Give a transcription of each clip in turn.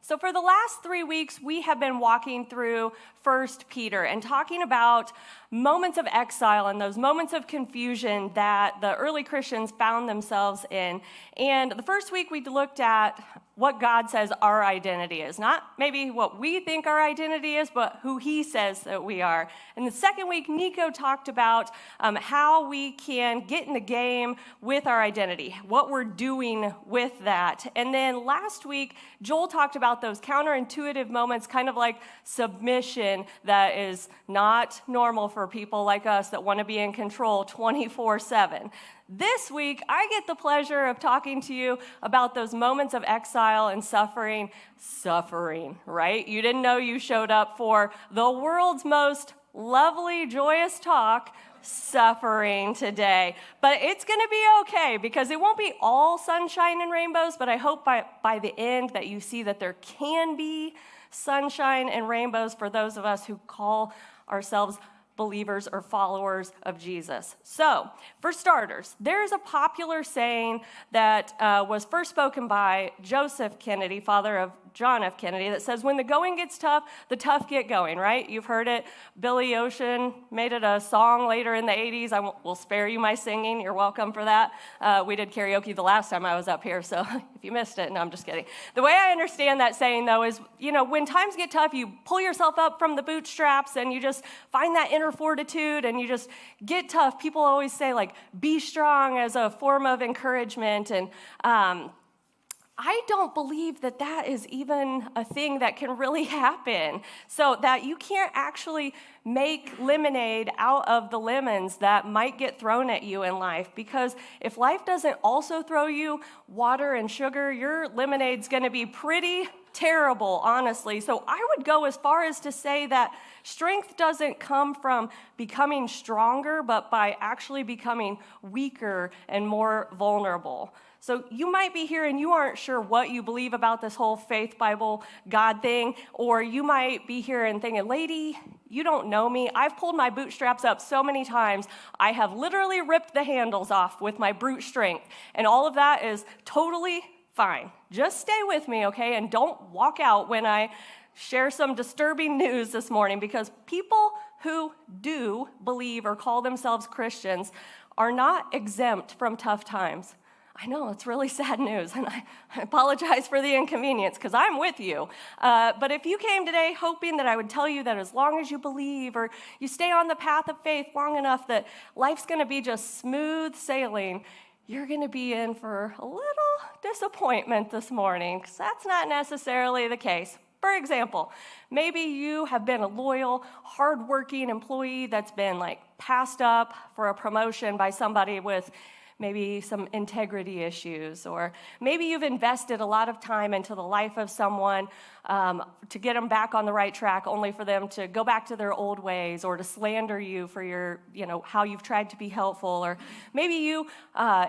So for the last 3 weeks, we have been walking through 1 Peter and talking about moments of exile and those moments of confusion that the early Christians found themselves in. And the first week, we looked at what God says our identity is. Not maybe what we think our identity is, but who he says that we are. And the second week, Nico talked about how we can get in the game with our identity, what we're doing with that. And then last week, Joel talked about those counterintuitive moments, kind of like submission, that is not normal for people like us that want to be in control 24/7. This week, I get the pleasure of talking to you about those moments of exile and suffering. Suffering, right? You didn't know you showed up for the world's most lovely, joyous talk, suffering today. But it's going to be okay because it won't be all sunshine and rainbows, but I hope by the end that you see that there can be sunshine and rainbows for those of us who call ourselves believers or followers of Jesus. So, for starters, there's a popular saying that was first spoken by Joseph Kennedy, father of John F. Kennedy, that says, when the going gets tough, the tough get going, right? You've heard it. Billy Ocean made it a song later in the 80s. I will spare you my singing. You're welcome for that. We did karaoke the last time I was up here, so if you missed it, no, I'm just kidding. The way I understand that saying, though, is, when times get tough, you pull yourself up from the bootstraps and you just find that inner fortitude and you just get tough. People always say, be strong as a form of encouragement. And I don't believe that is even a thing that can really happen. So that you can't actually make lemonade out of the lemons that might get thrown at you in life. Because if life doesn't also throw you water and sugar, your lemonade's going to be pretty terrible, honestly. So I would go as far as to say that strength doesn't come from becoming stronger, but by actually becoming weaker and more vulnerable. So you might be here and you aren't sure what you believe about this whole faith, Bible, God thing, or you might be here and thinking, lady, you don't know me. I've pulled my bootstraps up so many times. I have literally ripped the handles off with my brute strength, and all of that is totally fine. Just stay with me, okay? And don't walk out when I share some disturbing news this morning, because people who do believe or call themselves Christians are not exempt from tough times. I know, it's really sad news, and I apologize for the inconvenience because I'm with you. But if you came today hoping that I would tell you that as long as you believe or you stay on the path of faith long enough that life's going to be just smooth sailing, you're going to be in for a little disappointment this morning, because that's not necessarily the case. For example, maybe you have been a loyal, hardworking employee that's been passed up for a promotion by somebody with maybe some integrity issues, or maybe you've invested a lot of time into the life of someone to get them back on the right track, only for them to go back to their old ways or to slander you for your, how you've tried to be helpful. Or maybe you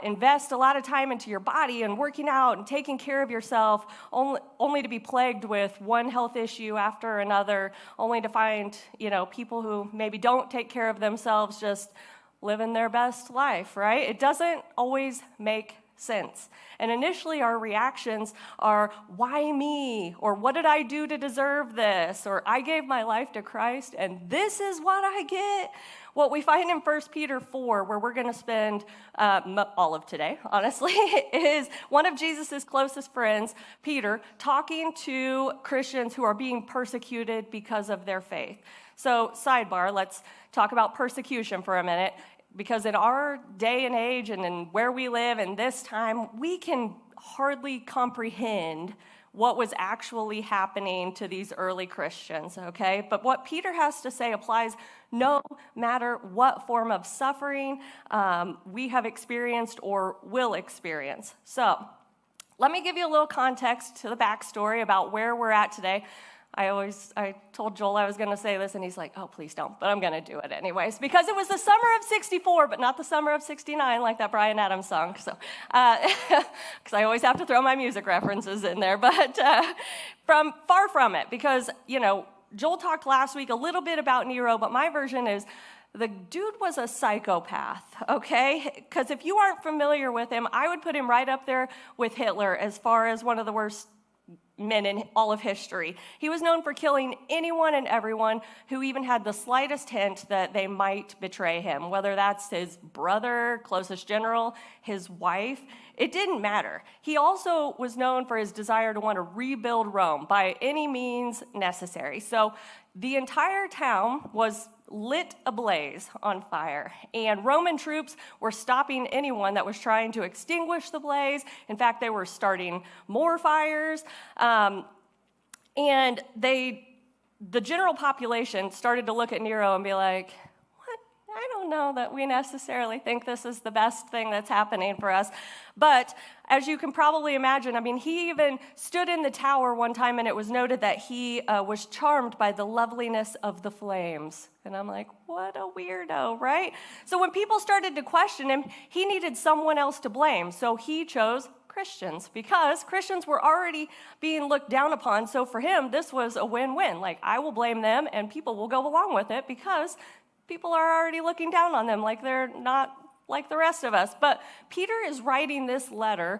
invest a lot of time into your body and working out and taking care of yourself, only to be plagued with one health issue after another, only to find, people who maybe don't take care of themselves just living their best life, right? It doesn't always make sense. And initially our reactions are, why me? Or what did I do to deserve this? Or I gave my life to Christ and this is what I get. What we find in 1 Peter 4, where we're going to spend all of today, honestly, is one of Jesus' closest friends, Peter, talking to Christians who are being persecuted because of their faith. So, sidebar, let's talk about persecution for a minute. Because in our day and age and in where we live in this time, we can hardly comprehend what was actually happening to these early Christians, okay? But what Peter has to say applies no matter what form of suffering we have experienced or will experience. So let me give you a little context to the backstory about where we're at today. I told Joel I was going to say this, and he's like, oh, please don't, but I'm going to do it anyways, because it was the summer of 64, but not the summer of 69, like that Bryan Adams song, so, because I always have to throw my music references in there, but far from it, because, Joel talked last week a little bit about Nero, but my version is, the dude was a psychopath, okay? Because if you aren't familiar with him, I would put him right up there with Hitler as far as one of the worst men in all of history. He was known for killing anyone and everyone who even had the slightest hint that they might betray him, whether that's his brother, closest general, his wife. It didn't matter. He also was known for his desire to want to rebuild Rome by any means necessary. So the entire town was lit ablaze on fire, and Roman troops were stopping anyone that was trying to extinguish the blaze. In fact, they were starting more fires, and the general population started to look at Nero and be like, "What? I don't know that we necessarily think this is the best thing that's happening for us." But as you can probably imagine, I mean, he even stood in the tower one time, and it was noted that he was charmed by the loveliness of the flames. And I'm like, what a weirdo, right? So when people started to question him, he needed someone else to blame. So he chose Christians, because Christians were already being looked down upon. So for him, this was a win-win. Like, I will blame them, and people will go along with it because people are already looking down on them like they're not like the rest of us. But Peter is writing this letter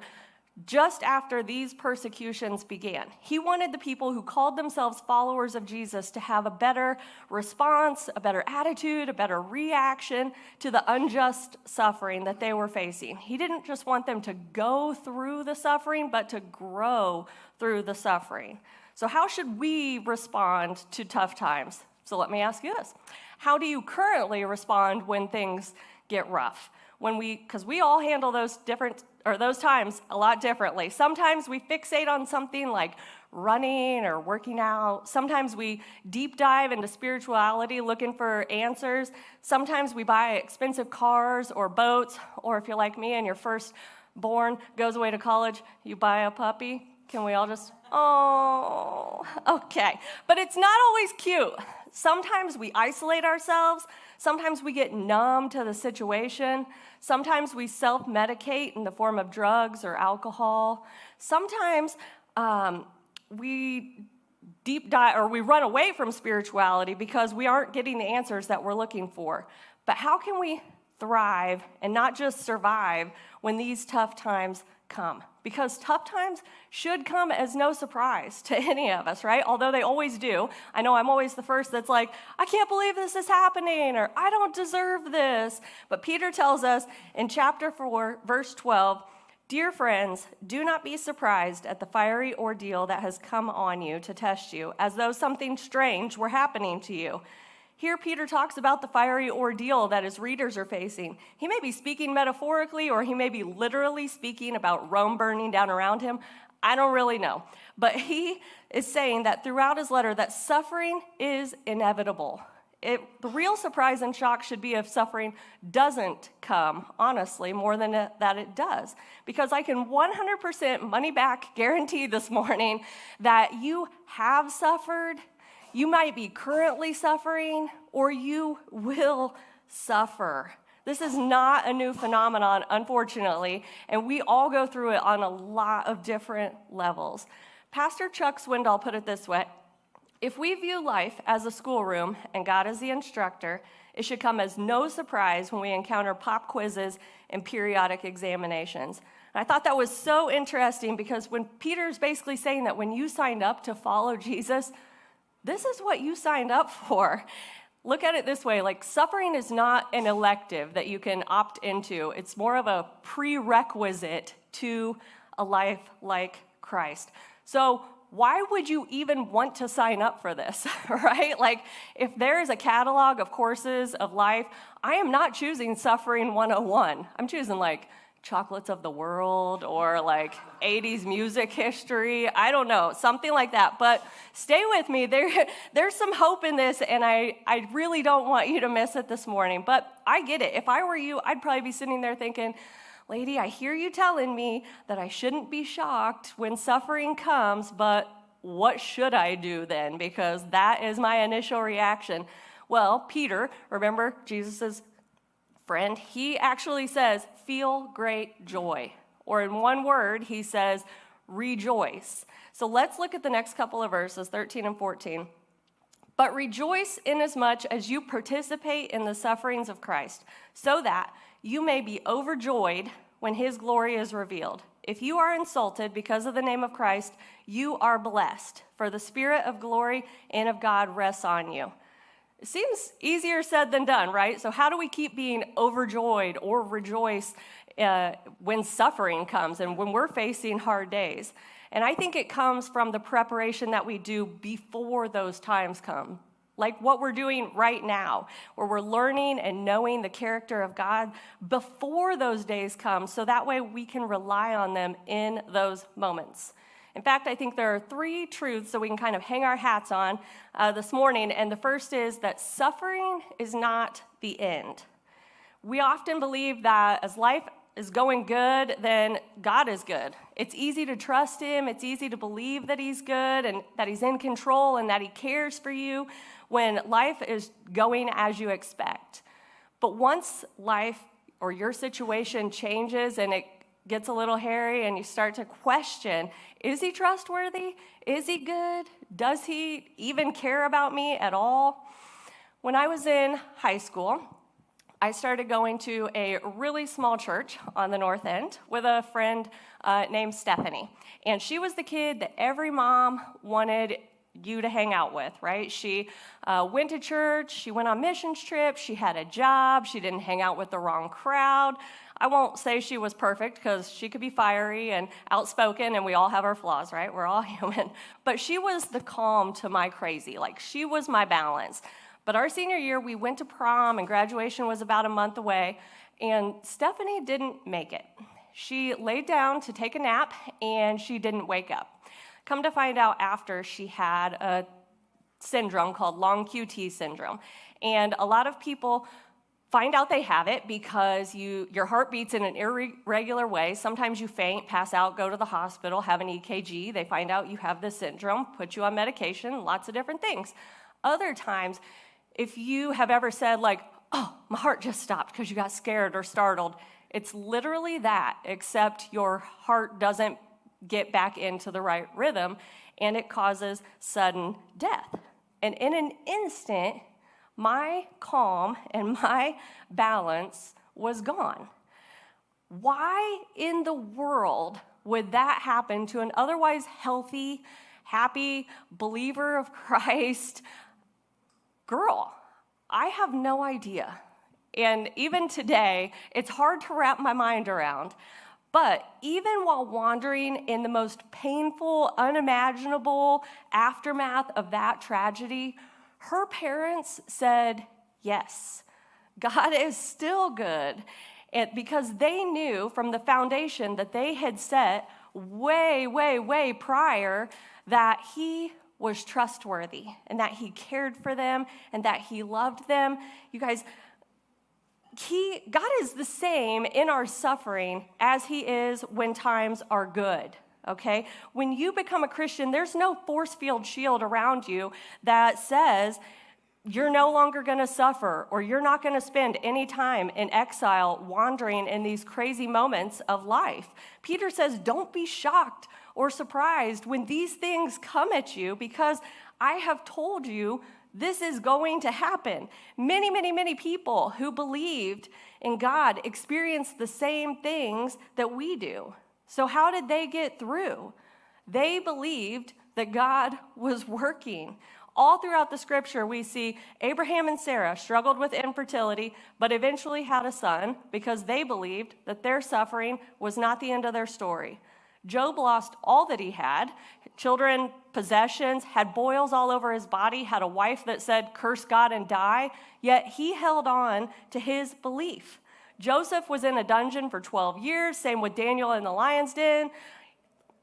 just after these persecutions began. He wanted the people who called themselves followers of Jesus to have a better response, a better attitude, a better reaction to the unjust suffering that they were facing. He didn't just want them to go through the suffering, but to grow through the suffering. So how should we respond to tough times? So let me ask you this. How do you currently respond when things get rough? Because we all handle those times a lot differently. Sometimes we fixate on something like running or working out. Sometimes we deep dive into spirituality looking for answers. Sometimes we buy expensive cars or boats, or if you're like me and your firstborn goes away to college, you buy a puppy. Can we all just, oh, okay. But it's not always cute. Sometimes we isolate ourselves. Sometimes we get numb to the situation. Sometimes we self-medicate in the form of drugs or alcohol. Sometimes we deep dive or we run away from spirituality because we aren't getting the answers that we're looking for. But how can we thrive and not just survive when these tough times come? Because tough times should come as no surprise to any of us, right? Although they always do. I know I'm always the first that's like, I can't believe this is happening, or I don't deserve this. But Peter tells us in chapter 4, verse 12, "Dear friends, do not be surprised at the fiery ordeal that has come on you to test you, as though something strange were happening to you." Here, Peter talks about the fiery ordeal that his readers are facing. He may be speaking metaphorically, or he may be literally speaking about Rome burning down around him. I don't really know. But he is saying that throughout his letter that suffering is inevitable. The real surprise and shock should be if suffering doesn't come, honestly, more than that it does. Because I can 100% money back guarantee this morning that you have suffered. You might be currently suffering, or you will suffer. This is not a new phenomenon, unfortunately, and we all go through it on a lot of different levels. Pastor Chuck Swindoll put it this way: if we view life as a schoolroom and God as the instructor, it should come as no surprise when we encounter pop quizzes and periodic examinations. And I thought that was so interesting, because when Peter's basically saying that when you signed up to follow Jesus, this is what you signed up for. Look at it this way, like suffering is not an elective that you can opt into. It's more of a prerequisite to a life like Christ. So why would you even want to sign up for this, right? Like, if there is a catalog of courses of life, I am not choosing Suffering 101. I'm choosing like Chocolates of the World, or like 80s music history. I don't know, something like that. But stay with me. There's some hope in this, and I really don't want you to miss it this morning. But I get it. If I were you, I'd probably be sitting there thinking, lady, I hear you telling me that I shouldn't be shocked when suffering comes, but what should I do then? Because that is my initial reaction. Well, Peter, remember Jesus' friend, he actually says, feel great joy. Or in one word, he says, rejoice. So let's look at the next couple of verses, 13 and 14. But rejoice inasmuch as you participate in the sufferings of Christ, so that you may be overjoyed when his glory is revealed. if you are insulted because of the name of Christ, you are blessed, for the Spirit of glory and of God rests on you. It seems easier said than done, right? So how do we keep being overjoyed or rejoice when suffering comes and when we're facing hard days? And I think it comes from the preparation that we do before those times come. Like what we're doing right now, where we're learning and knowing the character of God before those days come, so that way we can rely on them in those moments. In fact, I think there are 3 truths that we can kind of hang our hats on this morning, and the first is that suffering is not the end. We often believe that as life is going good, then God is good. It's easy to trust him. It's easy to believe that he's good and that he's in control and that he cares for you when life is going as you expect. But once life or your situation changes and it gets a little hairy and you start to question, is he trustworthy? Is he good? Does he even care about me at all? When I was in high school, I started going to a really small church on the north end with a friend named Stephanie. And she was the kid that every mom wanted you to hang out with, right? She went to church, she went on missions trips, she had a job, she didn't hang out with the wrong crowd. I won't say she was perfect because she could be fiery and outspoken, and we all have our flaws, right? We're all human. But she was the calm to my crazy. Like, she was my balance. But our senior year, we went to prom, and graduation was about a month away, and Stephanie didn't make it. She laid down to take a nap, and she didn't wake up. Come to find out after, she had a syndrome called long QT syndrome. And a lot of people find out they have it because your heart beats in an irregular way. Sometimes you faint, pass out, go to the hospital, have an EKG. They find out you have this syndrome, put you on medication, lots of different things. Other times, if you have ever said like, oh, my heart just stopped because you got scared or startled, it's literally that, except your heart doesn't get back into the right rhythm, and it causes sudden death. And in an instant, my calm and my balance was gone. Why in the world would that happen to an otherwise healthy, happy believer of Christ girl? I have no idea. And even today, it's hard to wrap my mind around. But even while wandering in the most painful, unimaginable aftermath of that tragedy, her parents said, yes, God is still good. And because they knew from the foundation that they had set way, way, way prior that he was trustworthy and that he cared for them and that he loved them. You guys, God is the same in our suffering as he is when times are good, okay? When you become a Christian, there's no force field shield around you that says you're no longer going to suffer or you're not going to spend any time in exile wandering in these crazy moments of life. Peter says, don't be shocked or surprised when these things come at you because I have told you this is going to happen. Many, many, many people who believed in God experienced the same things that we do. So how did they get through? They believed that God was working. All throughout the scripture, we see Abraham and Sarah struggled with infertility, but eventually had a son because they believed that their suffering was not the end of their story. Job lost all that he had, children, possessions, had boils all over his body, had a wife that said, curse God and die, yet he held on to his belief. Joseph was in a dungeon for 12 years, same with Daniel in the lion's den.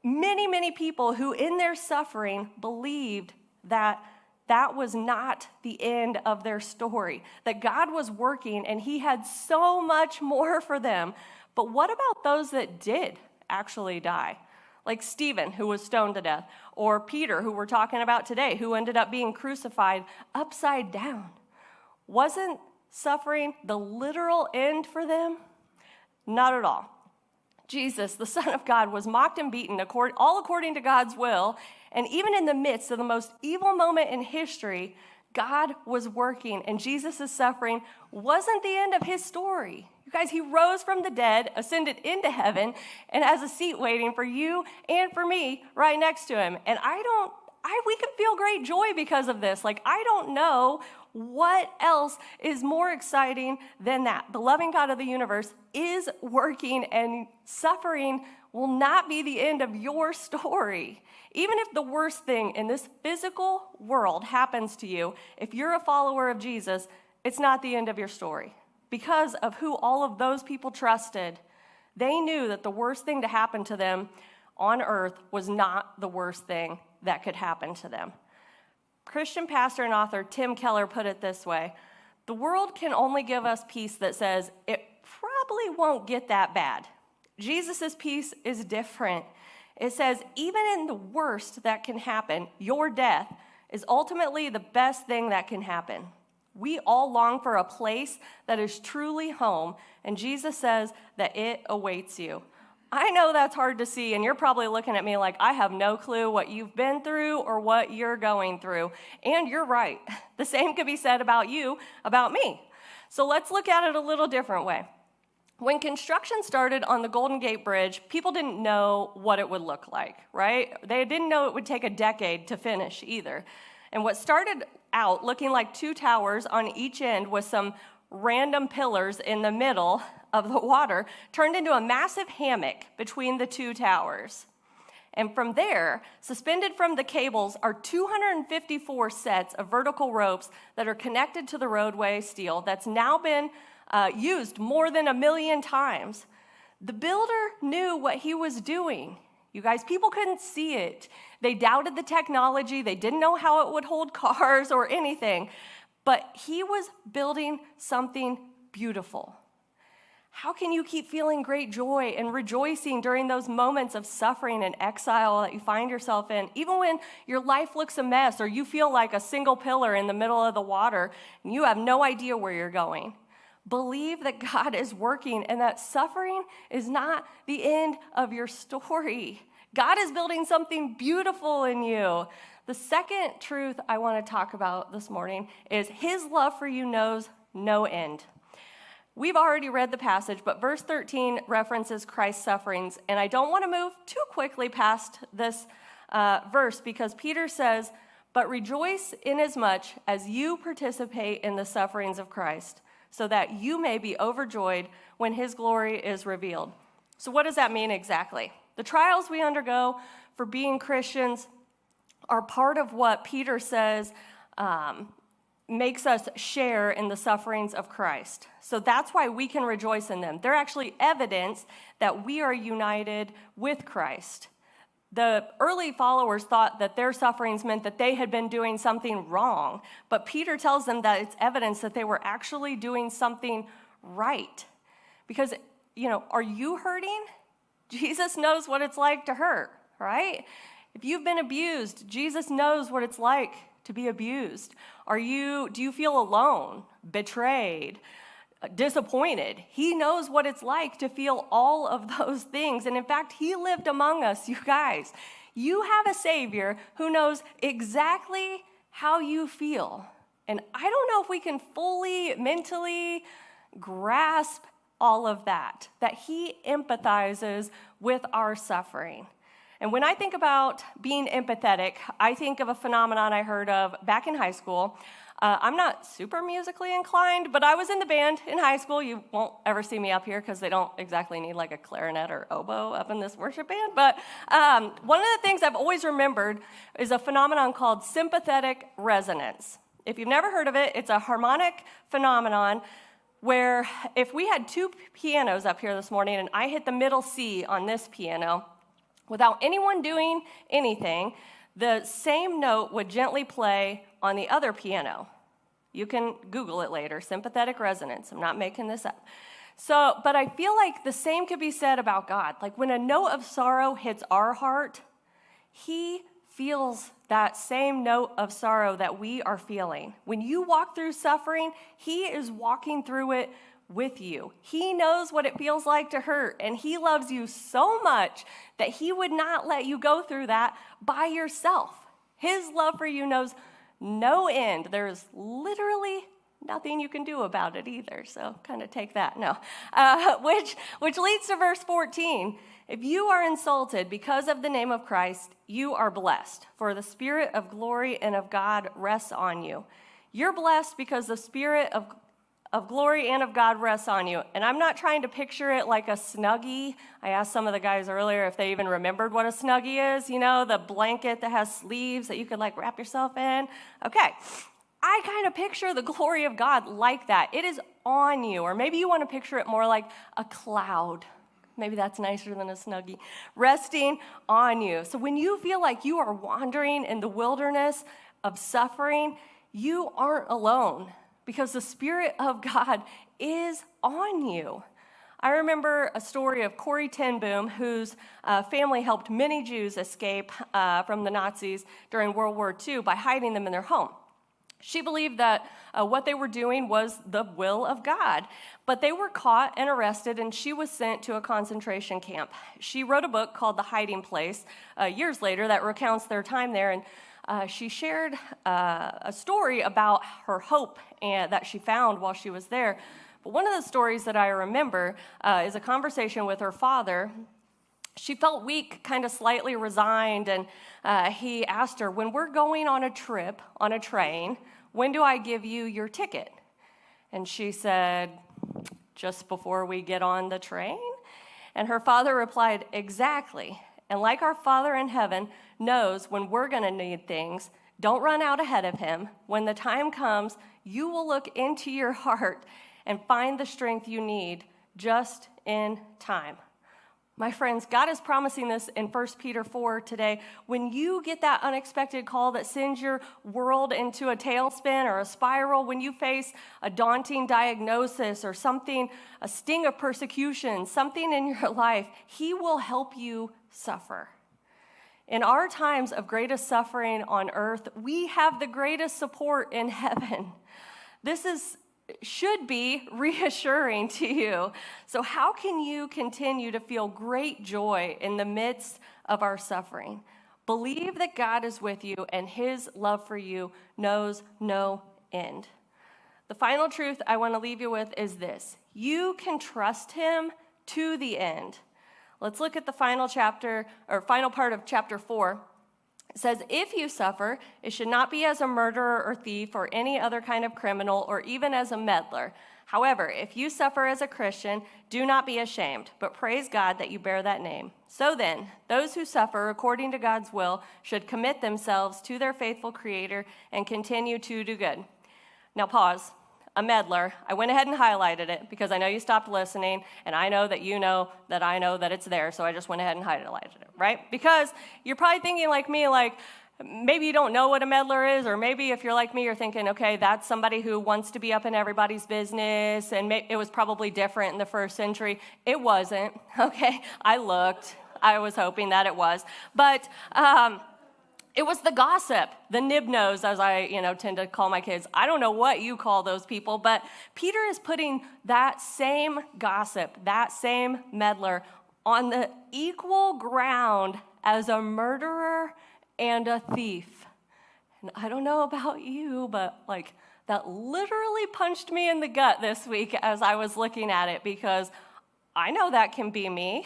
Many, many people who in their suffering believed that that was not the end of their story, that God was working and he had so much more for them. But what about those that did actually die? Like Stephen, who was stoned to death, or Peter, who we're talking about today, who ended up being crucified upside down. Wasn't suffering the literal end for them? Not at all. Jesus, the Son of God, was mocked and beaten, all according to God's will, and even in the midst of the most evil moment in history, God was working, and Jesus' suffering wasn't the end of his story. You guys, he rose from the dead, ascended into heaven, and has a seat waiting for you and for me right next to him. And we can feel great joy because of this. Like, I don't know what else is more exciting than that. The loving God of the universe is working, and suffering will not be the end of your story. Even if the worst thing in this physical world happens to you, if you're a follower of Jesus, it's not the end of your story. Because of who all of those people trusted, they knew that the worst thing to happen to them on earth was not the worst thing that could happen to them. Christian pastor and author Tim Keller put it this way: the world can only give us peace that says it probably won't get that bad. Jesus' peace is different. It says, even in the worst that can happen, your death is ultimately the best thing that can happen. We all long for a place that is truly home, and Jesus says that it awaits you. I know that's hard to see, and you're probably looking at me like I have no clue what you've been through or what you're going through. And you're right. The same could be said about you, about me. So let's look at it a little different way. When construction started on the Golden Gate Bridge, people didn't know what it would look like, right? They didn't know it would take a decade to finish either. And what started out looking like two towers on each end with some random pillars in the middle of the water turned into a massive hammock between the two towers. And from there, suspended from the cables, are 254 sets of vertical ropes that are connected to the roadway steel that's now been used more than 1 million times. The builder knew what he was doing. You guys, people couldn't see it. They doubted the technology. They didn't know how it would hold cars or anything. But he was building something beautiful. How can you keep feeling great joy and rejoicing during those moments of suffering and exile that you find yourself in, even when your life looks a mess or you feel like a single pillar in the middle of the water and you have no idea where you're going? Believe that God is working and that suffering is not the end of your story. God is building something beautiful in you. The second truth I want to talk about this morning is His love for you knows no end. We've already read the passage, but verse 13 references Christ's sufferings, and I don't want to move too quickly past this verse because Peter says, "But rejoice inasmuch as you participate in the sufferings of Christ, so that you may be overjoyed when His glory is revealed." So what does that mean exactly? The trials we undergo for being Christians are part of what Peter says makes us share in the sufferings of Christ. So that's why we can rejoice in them. They're actually evidence that we are united with Christ. The early followers thought that their sufferings meant that they had been doing something wrong, but Peter tells them that it's evidence that they were actually doing something right. Because, are you hurting? Jesus knows what it's like to hurt, right? If you've been abused, Jesus knows what it's like to be abused. Do you feel alone, betrayed, disappointed? He knows what it's like to feel all of those things. And in fact, He lived among us, you guys. You have a Savior who knows exactly how you feel. And I don't know if we can fully mentally grasp all of that He empathizes with our suffering. And when I think about being empathetic, I think of a phenomenon I heard of back in high school. I'm not super musically inclined, but I was in the band in high school. You won't ever see me up here because they don't exactly need like a clarinet or oboe up in this worship band. But one of the things I've always remembered is a phenomenon called sympathetic resonance. If you've never heard of it, it's a harmonic phenomenon where if we had two pianos up here this morning and I hit the middle C on this piano, without anyone doing anything, the same note would gently play on the other piano. You can Google it later, sympathetic resonance. I'm not making this up. But I feel like the same could be said about God. Like when a note of sorrow hits our heart, He feels that same note of sorrow that we are feeling. When you walk through suffering, He is walking through it with you. He knows what it feels like to hurt, and He loves you so much that He would not let you go through that by yourself. His love for you knows no end. There's literally nothing you can do about it either. So kind of take that. No. Which leads to verse 14. If you are insulted because of the name of Christ, you are blessed, for the Spirit of glory and of God rests on you. You're blessed because the Spirit of glory and of God rests on you. And I'm not trying to picture it like a Snuggie. I asked some of the guys earlier if they even remembered what a Snuggie is, the blanket that has sleeves that you could like wrap yourself in. Okay. I kind of picture the glory of God like that. It is on you. Or maybe you want to picture it more like a cloud. Maybe that's nicer than a Snuggie. Resting on you. So when you feel like you are wandering in the wilderness of suffering, you aren't alone, because the Spirit of God is on you. I remember a story of Corrie ten Boom, whose family helped many Jews escape from the Nazis during World War II by hiding them in their home. She believed that what they were doing was the will of God, but they were caught and arrested, and she was sent to a concentration camp. She wrote a book called The Hiding Place years later that recounts their time there, and she shared a story about her hope that she found while she was there. But one of the stories that I remember is a conversation with her father. She felt weak, kind of slightly resigned, and he asked her, when we're going on a trip, on a train, when do I give you your ticket? And she said, just before we get on the train? And her father replied, exactly. And like our Father in heaven knows when we're going to need things, don't run out ahead of him. When the time comes, you will look into your heart and find the strength you need just in time. My friends, God is promising this in 1 Peter 4 today. When you get that unexpected call that sends your world into a tailspin or a spiral, when you face a daunting diagnosis or something, a sting of persecution, something in your life, he will help you suffer. In our times of greatest suffering on earth, we have the greatest support in heaven. This should be reassuring to you. So how can you continue to feel great joy in the midst of our suffering? Believe that God is with you and his love for you knows no end. The final truth I want to leave you with is this: you can trust him to the end. Let's look at the final part of chapter 4. It says, if you suffer, it should not be as a murderer or thief or any other kind of criminal or even as a meddler. However, if you suffer as a Christian, do not be ashamed, but praise God that you bear that name. So then, those who suffer according to God's will should commit themselves to their faithful Creator and continue to do good. Now pause. A meddler. I went ahead and highlighted it because I know you stopped listening, and I know that you know that I know that it's there, so I just went ahead and highlighted it, right? Because you're probably thinking like me, like maybe you don't know what a meddler is, or maybe if you're like me, you're thinking, okay, that's somebody who wants to be up in everybody's business, and it was probably different in the first century. It wasn't, okay? I looked. I was hoping that it was. But it was the gossip, the nib-nose, as I tend to call my kids. I don't know what you call those people, but Peter is putting that same gossip, that same meddler on the equal ground as a murderer and a thief. And I don't know about you, but that literally punched me in the gut this week as I was looking at it, because I know that can be me,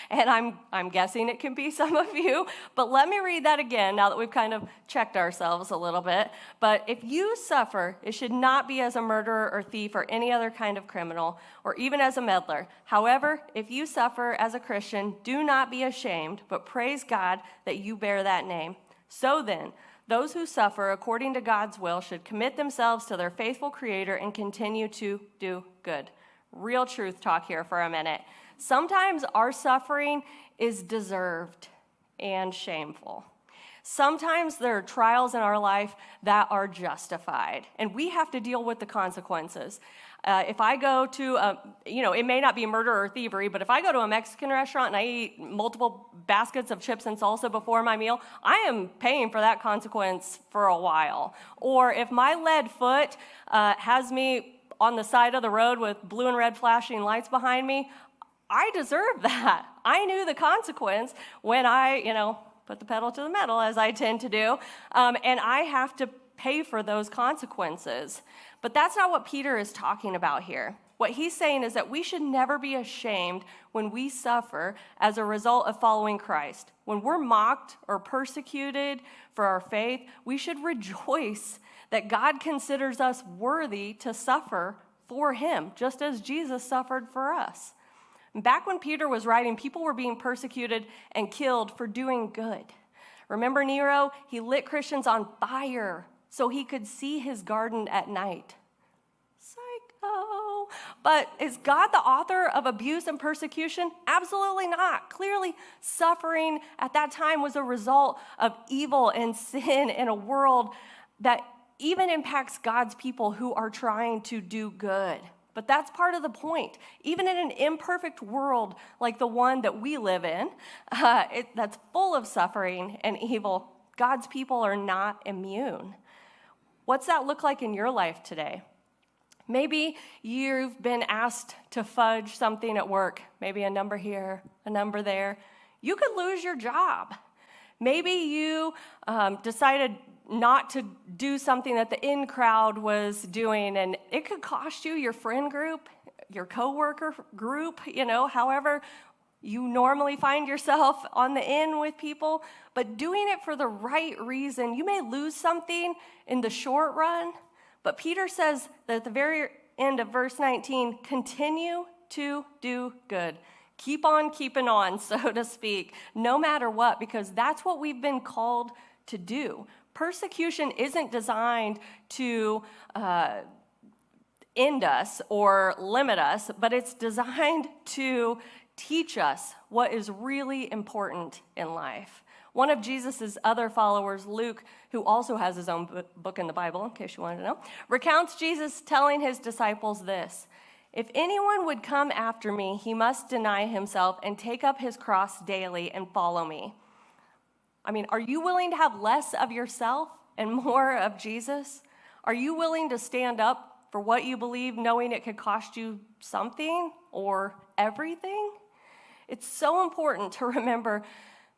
and I'm guessing it can be some of you, but let me read that again now that we've kind of checked ourselves a little bit. But if you suffer, it should not be as a murderer or thief or any other kind of criminal, or even as a meddler. However, if you suffer as a Christian, do not be ashamed, but praise God that you bear that name. So then, those who suffer according to God's will should commit themselves to their faithful Creator and continue to do good. Real truth talk here for a minute. Sometimes our suffering is deserved and shameful. Sometimes there are trials in our life that are justified, and we have to deal with the consequences. If I go to, it may not be murder or thievery, but if I go to a Mexican restaurant and I eat multiple baskets of chips and salsa before my meal, I am paying for that consequence for a while. Or if my lead foot has me on the side of the road with blue and red flashing lights behind me, I deserve that. I knew the consequence when I, put the pedal to the metal, as I tend to do, and I have to pay for those consequences. But that's not what Peter is talking about here. What he's saying is that we should never be ashamed when we suffer as a result of following Christ. When we're mocked or persecuted for our faith, we should rejoice that God considers us worthy to suffer for him, just as Jesus suffered for us. Back when Peter was writing, people were being persecuted and killed for doing good. Remember Nero? He lit Christians on fire so he could see his garden at night. Psycho. But is God the author of abuse and persecution? Absolutely not. Clearly, suffering at that time was a result of evil and sin in a world that even impacts God's people who are trying to do good. But that's part of the point. Even in an imperfect world like the one that we live in, that's full of suffering and evil, God's people are not immune. What's that look like in your life today? Maybe you've been asked to fudge something at work, maybe a number here, a number there. You could lose your job. Maybe you decided not to do something that the in crowd was doing, and it could cost you your friend group, your coworker group, however you normally find yourself on the in with people. But doing it for the right reason, you may lose something in the short run. But Peter says that at the very end of verse 19, continue to do good. Keep on keeping on, so to speak, no matter what, because that's what we've been called to do. Persecution isn't designed to end us or limit us, but it's designed to teach us what is really important in life. One of Jesus' other followers, Luke, who also has his own book in the Bible, in case you wanted to know, recounts Jesus telling his disciples this: "If anyone would come after me, he must deny himself and take up his cross daily and follow me." I mean, are you willing to have less of yourself and more of Jesus? Are you willing to stand up for what you believe, knowing it could cost you something or everything? It's so important to remember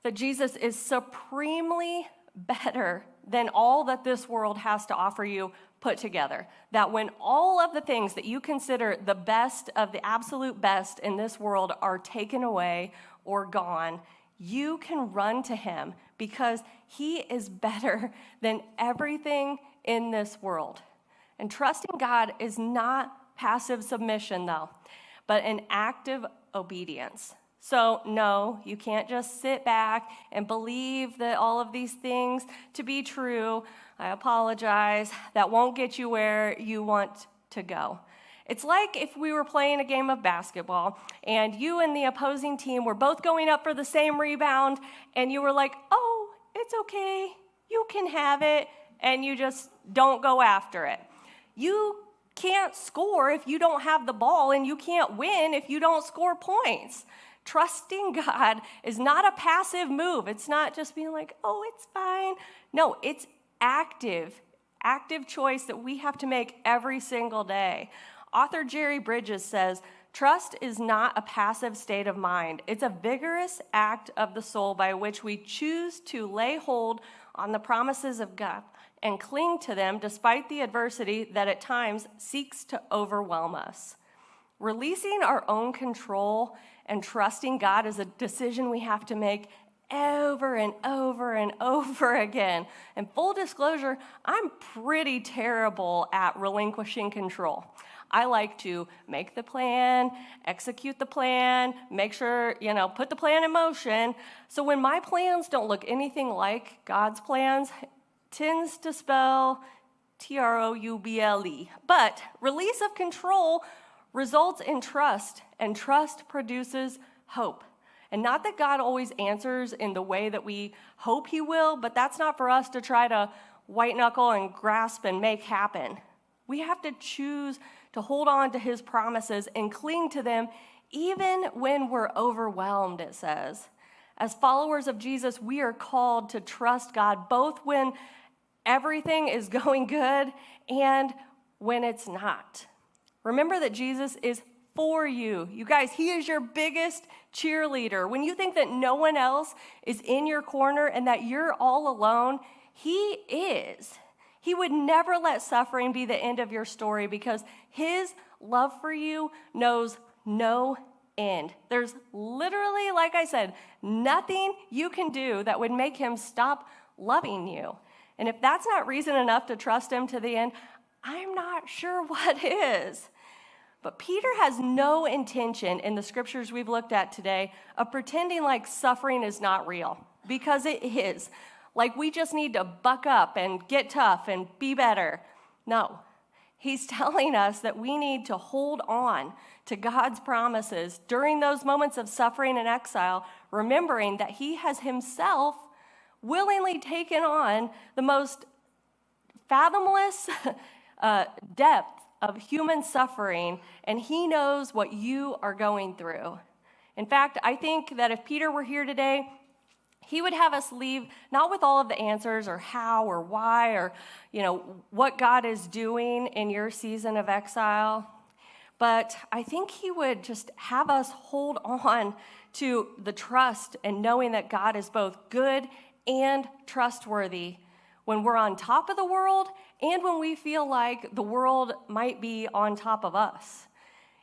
that Jesus is supremely better than all that this world has to offer you put together. That when all of the things that you consider the best of the absolute best in this world are taken away or gone, you can run to him because he is better than everything in this world. And trusting God is not passive submission, though, but an active obedience. So, no, you can't just sit back and believe that all of these things to be true. I apologize. That won't get you where you want to go. It's like if we were playing a game of basketball and you and the opposing team were both going up for the same rebound and you were like, "Oh, it's okay, you can have it," and you just don't go after it. You can't score if you don't have the ball, and you can't win if you don't score points. Trusting God is not a passive move. It's not just being like, "Oh, it's fine." No, it's active choice that we have to make every single day. Author Jerry Bridges says, "Trust is not a passive state of mind. It's a vigorous act of the soul by which we choose to lay hold on the promises of God and cling to them despite the adversity that at times seeks to overwhelm us." Releasing our own control and trusting God is a decision we have to make over and over and over again. And full disclosure, I'm pretty terrible at relinquishing control. I like to make the plan, execute the plan, make sure, put the plan in motion. So when my plans don't look anything like God's plans, it tends to spell trouble. But release of control results in trust, and trust produces hope. And not that God always answers in the way that we hope he will, but that's not for us to try to white knuckle and grasp and make happen. We have to choose to hold on to his promises and cling to them even when we're overwhelmed, it says. As followers of Jesus, we are called to trust God both when everything is going good and when it's not. Remember that Jesus is for you. You guys, he is your biggest cheerleader. When you think that no one else is in your corner and that you're all alone, he is. He would never let suffering be the end of your story because his love for you knows no end. There's literally, like I said, nothing you can do that would make him stop loving you. And if that's not reason enough to trust him to the end, I'm not sure what is. But Peter has no intention in the scriptures we've looked at today of pretending like suffering is not real, because it is. Like we just need to buck up and get tough and be better. No, he's telling us that we need to hold on to God's promises during those moments of suffering and exile, remembering that he has himself willingly taken on the most fathomless depth of human suffering, and he knows what you are going through. In fact, I think that if Peter were here today, he would have us leave not with all of the answers or how or why or, what God is doing in your season of exile, but I think he would just have us hold on to the trust and knowing that God is both good and trustworthy when we're on top of the world and when we feel like the world might be on top of us.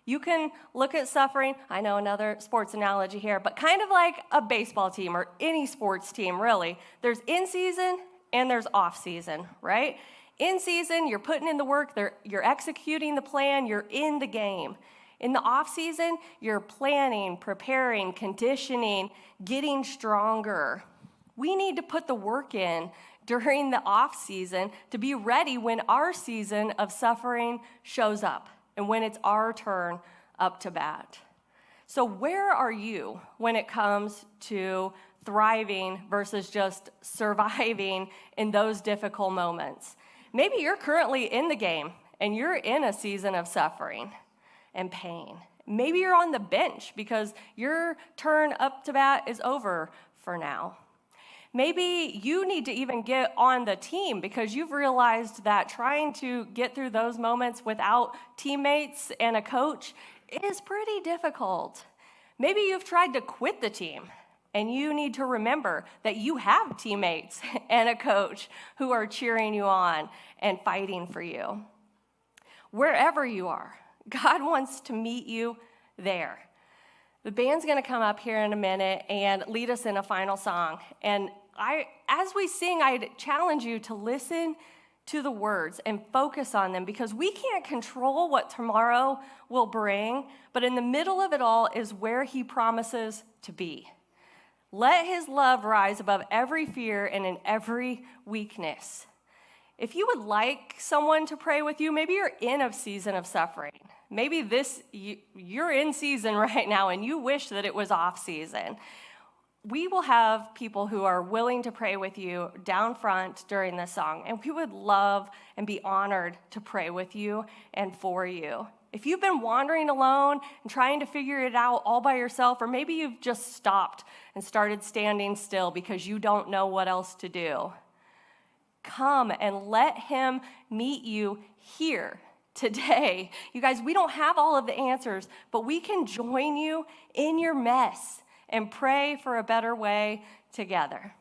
You can look at suffering, I know another sports analogy here, but kind of like a baseball team or any sports team, really. There's in season and there's off season, right? In season, you're putting in the work, you're executing the plan, you're in the game. In the off season, you're planning, preparing, conditioning, getting stronger. We need to put the work in during the off season to be ready when our season of suffering shows up and when it's our turn up to bat. So where are you when it comes to thriving versus just surviving in those difficult moments? Maybe you're currently in the game and you're in a season of suffering and pain. Maybe you're on the bench because your turn up to bat is over for now. Maybe you need to even get on the team because you've realized that trying to get through those moments without teammates and a coach is pretty difficult. Maybe you've tried to quit the team and you need to remember that you have teammates and a coach who are cheering you on and fighting for you. Wherever you are, God wants to meet you there. The band's going to come up here in a minute and lead us in a final song. And as we sing, I'd challenge you to listen to the words and focus on them because we can't control what tomorrow will bring, but in the middle of it all is where he promises to be. Let his love rise above every fear and in every weakness. If you would like someone to pray with you, maybe you're in a season of suffering. Maybe you're in season right now and you wish that it was off season. We will have people who are willing to pray with you down front during this song, and we would love and be honored to pray with you and for you. If you've been wandering alone and trying to figure it out all by yourself, or maybe you've just stopped and started standing still because you don't know what else to do, come and let him meet you here today. You guys, we don't have all of the answers, but we can join you in your mess and pray for a better way together.